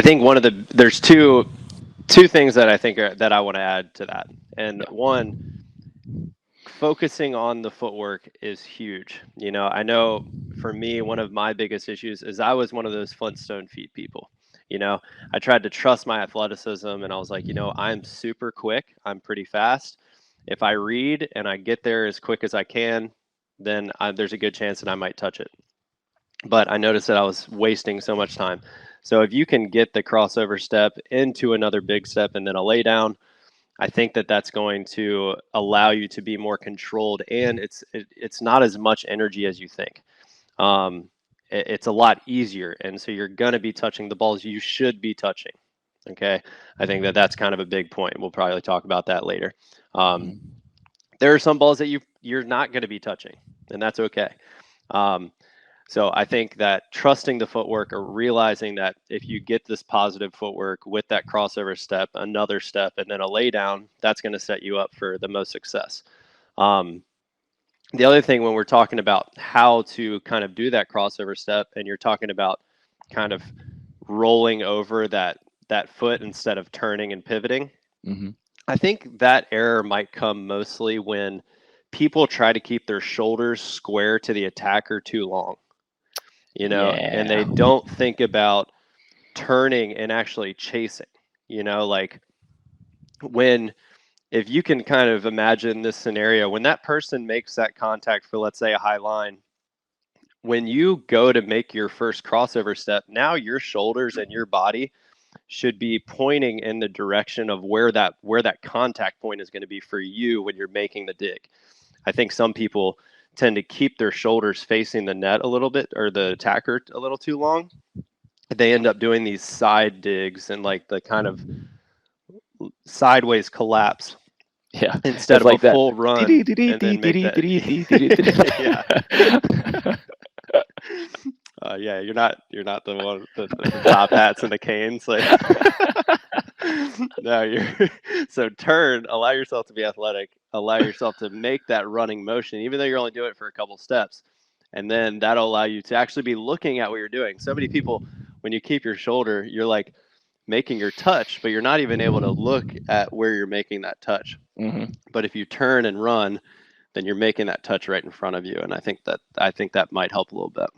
think there's two things that I think that I want to add to that. And one, focusing on the footwork is huge. I know for me, one of my biggest issues is I was one of those Flintstone feet people. I tried to trust my athleticism, and I was like, I'm super quick. I'm pretty fast. If I read and I get there as quick as I can, then there's a good chance that I might touch it. But I noticed that I was wasting so much time. So if you can get the crossover step into another big step and then a lay down, I think that that's going to allow you to be more controlled, and it's not as much energy as you think. It's a lot easier, and so you're going to be touching the balls you should be touching. Okay, I think that that's kind of a big point. We'll probably talk about that later. There are some balls that you're not going to be touching, and that's okay. So I think that trusting the footwork, or realizing that if you get this positive footwork with that crossover step, another step, and then a lay down, that's going to set you up for the most success. The other thing, when we're talking about how to kind of do that crossover step, and you're talking about kind of rolling over that foot instead of turning and pivoting, I think that error might come mostly when people try to keep their shoulders square to the attacker too long. And they don't think about turning and actually chasing. Like if you can kind of imagine this scenario, when that person makes that contact for, let's say, a high line, when you go to make your first crossover step, now your shoulders and your body should be pointing in the direction of where that contact point is going to be for you when you're making the dig. I think some people tend to keep their shoulders facing the net a little bit, or the attacker a little too long. They end up doing these side digs and like the kind of sideways collapse. Yeah. Instead of like a full run and then make that. Yeah, you're not the one the top hats and the canes. Like, no, so turn, allow yourself to be athletic, allow yourself to make that running motion, even though you're only doing it for a couple steps, and then that'll allow you to actually be looking at what you're doing. So many people, when you keep your shoulder, you're like making your touch, but you're not even able to look at where you're making that touch. But if you turn and run, then you're making that touch right in front of you, and I think that might help a little bit.